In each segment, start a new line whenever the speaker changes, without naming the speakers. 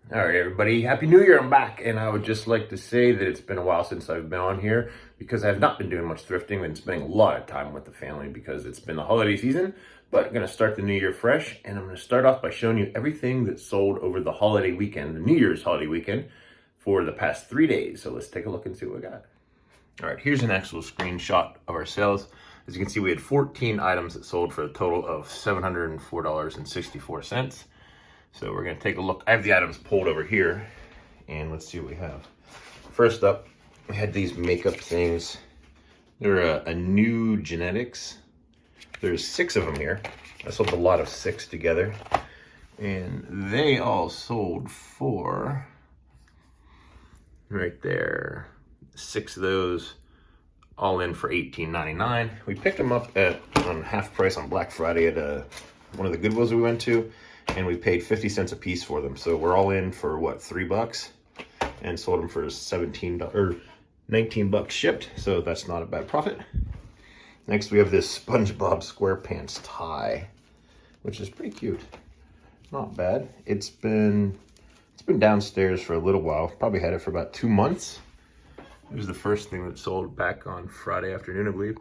All right, everybody. Happy New Year. I'm back. And I would just like to say that it's been a while since I've been on here because I've not been doing much thrifting. I've been spending a lot of time with the family because it's been the holiday season. But I'm going to start the new year fresh. And I'm going to start off by showing you everything that sold over the holiday weekend, the New Year's holiday weekend, for the past 3 days. So let's take a look and see what we got. All right, here's an actual screenshot of our sales. As you can see, we had 14 items that sold for a total of $704.64. So we're gonna take a look. I have the items pulled over here and let's see what we have. First up, we had these makeup things. They're a new genetics. There's 6 of them here. I sold a lot of 6 together. And they all sold for, right there, 6 of those, all in for $18.99. We picked them up on half price on Black Friday at one of the Goodwills we went to. And we paid 50 cents a piece for them. So we're all in for what, $3? And sold them for $17 or $19 shipped. So that's not a bad profit. Next we have this SpongeBob SquarePants tie, which is pretty cute. Not bad. It's been downstairs for a little while. Probably had it for about 2 months. It was the first thing that sold back on Friday afternoon, I believe.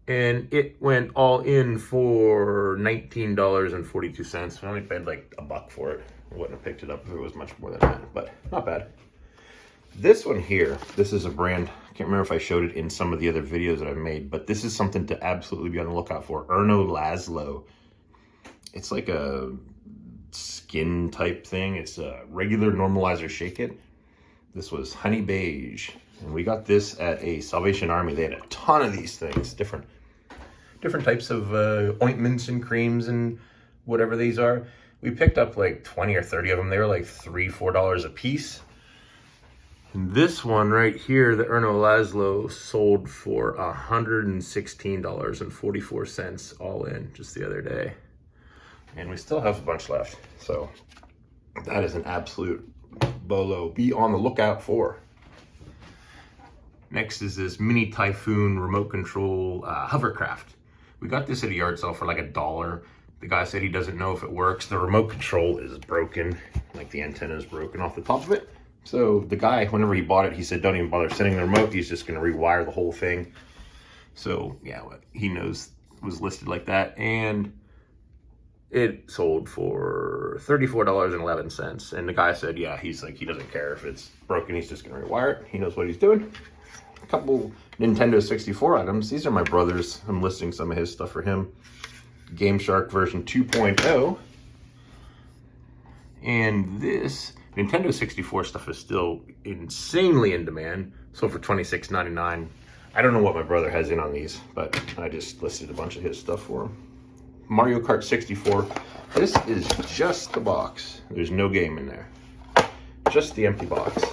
And it went all in for $19.42. I only paid like $1 for it. I wouldn't have picked it up if it was much more than that, but not bad. This one here, this is a brand, I can't remember if I showed it in some of the other videos that I've made, but this is something to absolutely be on the lookout for. Erno Laszlo. It's like a skin type thing. It's a regular normalizer shake it. This was honey beige. And we got this at a Salvation Army. They had a ton of these things, different types of ointments and creams and whatever these are. We picked up like 20 or 30 of them. They were like $3, $4 a piece. And this one right here, the Erno Laszlo, sold for $116.44 all in just the other day. And we still have a bunch left. So that is an absolute bolo. Be on the lookout for. Next is this Mini Typhoon remote control hovercraft. We got this at a yard sale for like $1. The guy said he doesn't know if it works. The remote control is broken, like the antenna is broken off the top of it. So the guy, whenever he bought it, he said don't even bother sending the remote. He's just gonna rewire the whole thing. So yeah, what he knows was listed like that. And it sold for $34.11. And the guy said, yeah, he's like, he doesn't care if it's broken. He's just gonna rewire it. He knows what he's doing. A couple Nintendo 64 items. These are my brother's. I'm listing some of his stuff for him. Game Shark version 2.0. And this Nintendo 64 stuff is still insanely in demand. Sold for $26.99. I don't know what my brother has in on these, but I just listed a bunch of his stuff for him. Mario Kart 64. This is just the box. There's no game in there. Just the empty box.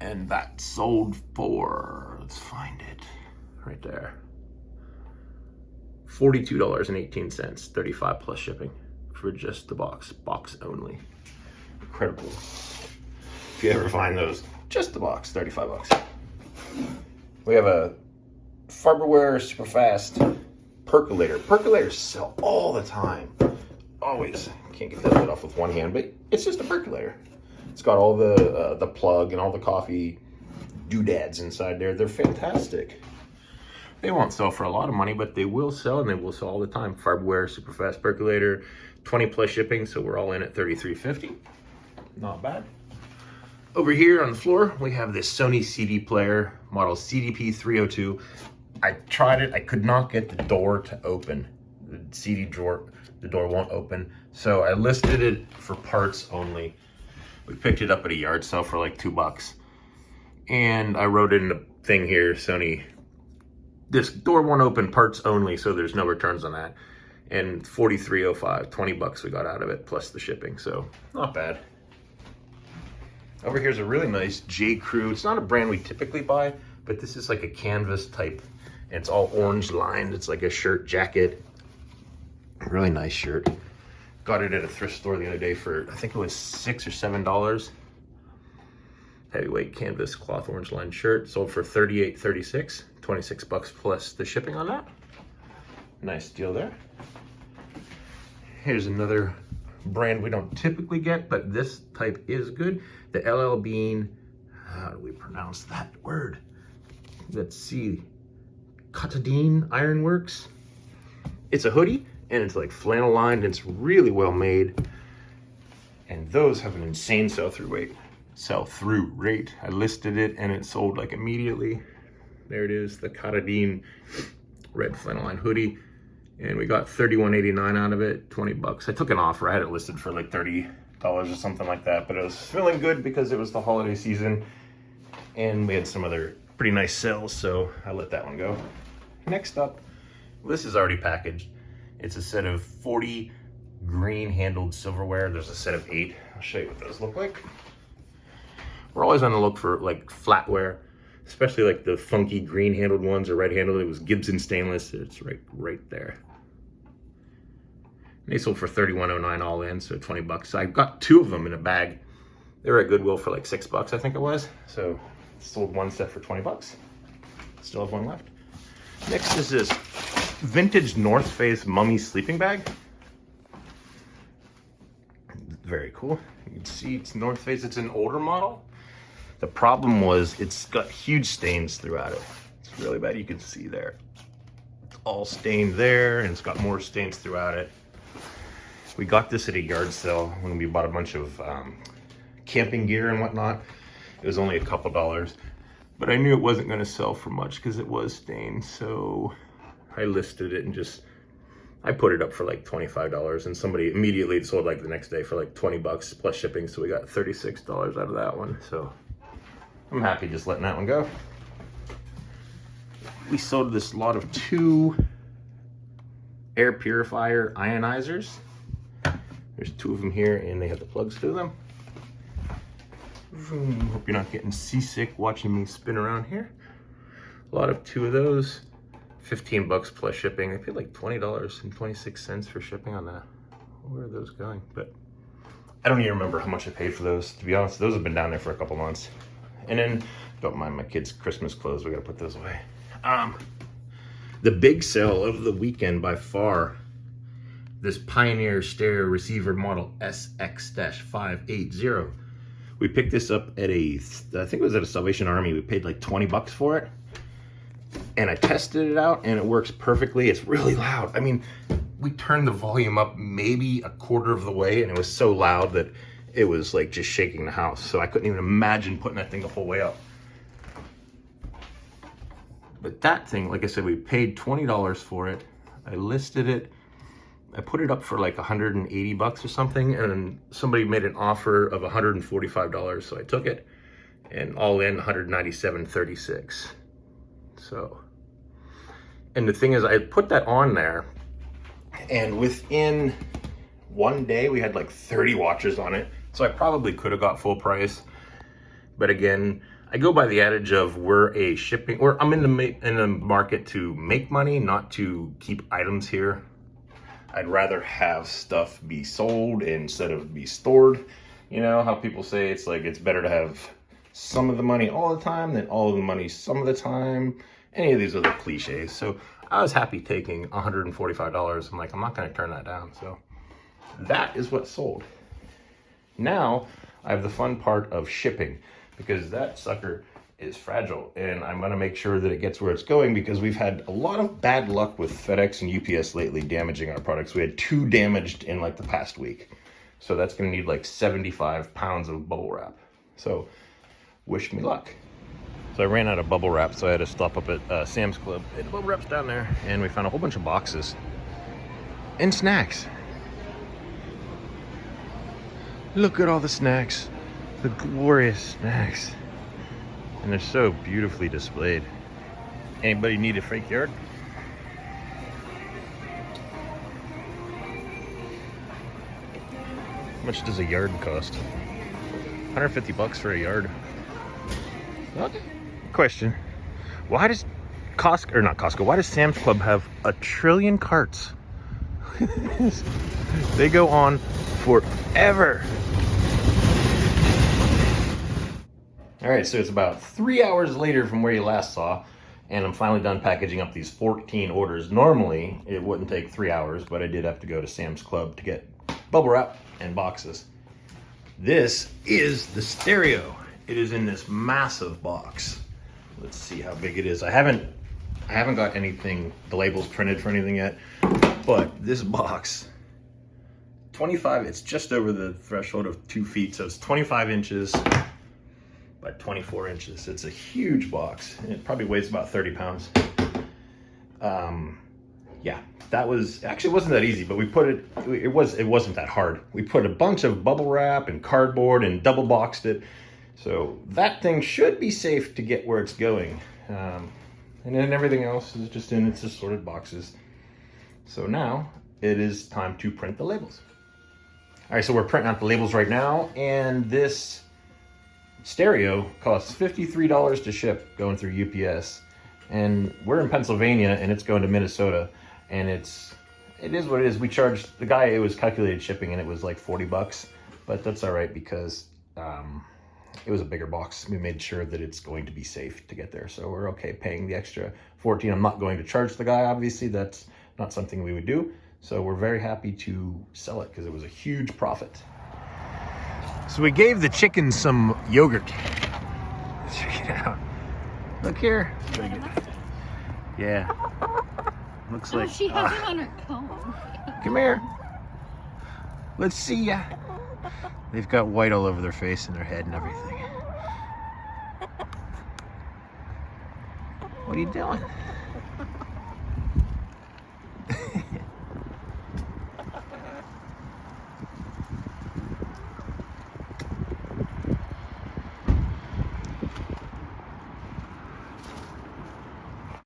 And that sold for, let's find it, right there, $42.18, 35 plus shipping for just the box only. Incredible. If you ever find those, just the box, $35. We have a Farberware super fast percolator. Percolators sell all the time. Always. Can't get that lid off with one hand, but it's just a percolator. It's got all the plug and all the coffee doodads inside there. They're fantastic. They won't sell for a lot of money, but they will sell, and they will sell all the time. Farberware super fast percolator, 20 plus shipping, so we're all in at $33.50. Not bad. Over here on the floor, we have this Sony CD player, model CDP302. I tried it. I could not get the door to open. The CD drawer, the door won't open. So I listed it for parts only. We picked it up at a yard sale for like $2. And I wrote in the thing here, Sony, this door won't open, parts only, so there's no returns on that. And $43.05, $20 we got out of it, plus the shipping, so not bad. Over here's a really nice J. Crew. It's not a brand we typically buy, but this is like a canvas type. And it's all orange lined. It's like a shirt jacket. Really nice shirt. Got it at a thrift store the other day for, I think it was $6 or $7. Heavyweight canvas cloth orange lined shirt. Sold for $38.36. $26 plus the shipping on that. Nice deal there. Here's another brand we don't typically get, but this type is good. The LL Bean, how do we pronounce that word? Let's see, Katadine Ironworks. It's a hoodie and it's like flannel lined and it's really well made. And those have an insane sell-through rate. I listed it and it sold like immediately. There it is, the Katadine red flannel lined hoodie. And we got $31.89 out of it, 20 bucks. I took an offer, I had it listed for like $30 or something like that, but it was feeling good because it was the holiday season and we had some other pretty nice sales, so I let that one go. Next up, this is already packaged. It's a set of 40 green handled silverware. There's a set of 8. I'll show you what those look like. We're always on the look for like flatware, especially like the funky green handled ones or red handled. It was Gibson stainless. It's right there. And they sold for $31.09 all in, so 20 bucks. I got 2 of them in a bag. They were at Goodwill for like 6 bucks, I think it was. So sold 1 set for 20 bucks. Still have 1 left. Next is this vintage North Face mummy sleeping bag. Very cool. You can see it's North Face. It's an older model. The problem was it's got huge stains throughout it. It's really bad. You can see there. It's all stained there and it's got more stains throughout it. We got this at a yard sale when we bought a bunch of camping gear and whatnot. It was only a couple dollars, but I knew it wasn't going to sell for much because it was stained. So I listed it and I put it up for like $25 and somebody immediately sold like the next day for like 20 bucks plus shipping. So we got $36 out of that one. So I'm happy just letting that one go. We sold this lot of 2 air purifier ionizers. There's 2 of them here and they have the plugs to them. Hope you're not getting seasick watching me spin around here. A lot of 2 of those, 15 bucks plus shipping. I paid like $20.26 for shipping on that. Where are those going? But I don't even remember how much I paid for those. To be honest, those have been down there for a couple months. And then, don't mind my kids' Christmas clothes. We gotta put those away. The big sale of the weekend by far, this Pioneer stereo receiver model SX-580. We picked this up at I think it was at a Salvation Army. We paid like 20 bucks for it. And I tested it out and it works perfectly. It's really loud. I mean, we turned the volume up maybe a quarter of the way and it was so loud that it was like just shaking the house. So I couldn't even imagine putting that thing the whole way up. But that thing, like I said, we paid $20 for it. I listed it. I put it up for like 180 bucks or something, and somebody made an offer of $145, so I took it, and all in $197.36. So, and the thing is, I put that on there, and within 1 day, we had like 30 watches on it, so I probably could have got full price, but again, I go by the adage of I'm in the market to make money, not to keep items here. I'd rather have stuff be sold instead of be stored. You know how people say it's like it's better to have some of the money all the time than all of the money some of the time. Any of these other cliches. So I was happy taking $145. I'm like, I'm not going to turn that down. So that is what sold. Now I have the fun part of shipping, because that sucker is fragile and I'm gonna make sure that it gets where it's going, because we've had a lot of bad luck with FedEx and UPS lately damaging our products. We had 2 damaged in like the past week. So that's gonna need like 75 pounds of bubble wrap. So wish me luck. So I ran out of bubble wrap, so I had to stop up at Sam's Club. And the bubble wrap's down there, and we found a whole bunch of boxes and snacks. Look at all the snacks, the glorious snacks. And they're so beautifully displayed. Anybody need a fake yard? How much does a yard cost? 150 bucks for a yard. Okay. Question. Why does why does Sam's Club have 1 trillion carts? They go on forever. All right, so it's about 3 hours later from where you last saw, and I'm finally done packaging up these 14 orders. Normally, it wouldn't take 3 hours, but I did have to go to Sam's Club to get bubble wrap and boxes. This is the stereo. It is in this massive box. Let's see how big it is. I haven't got anything, the labels printed for anything yet, but this box, 25, it's just over the threshold of 2 feet, so it's 25 inches by 24 inches. It's a huge box, and it probably weighs about 30 pounds. Yeah, that was, actually it wasn't that easy, but we put it wasn't that hard. We put a bunch of bubble wrap and cardboard and double boxed it. So that thing should be safe to get where it's going. And then everything else is just in its assorted boxes. So now it is time to print the labels. All right, so we're printing out the labels right now, and this stereo costs $53 to ship going through UPS. And we're in Pennsylvania, and it's going to Minnesota, and it is what it is. We charged the guy, it was calculated shipping, and it was like 40 bucks, but that's all right because it was a bigger box. We made sure that it's going to be safe to get there, so we're okay paying the extra 14. I'm not going to charge the guy, obviously. That's not something we would do. So we're very happy to sell it because it was a huge profit. So we gave the chicken some yogurt. Check it out. Look here. Yeah. Looks like
she has it on her comb.
Come here. Let's see ya. They've got white all over their face and their head and everything. What are you doing?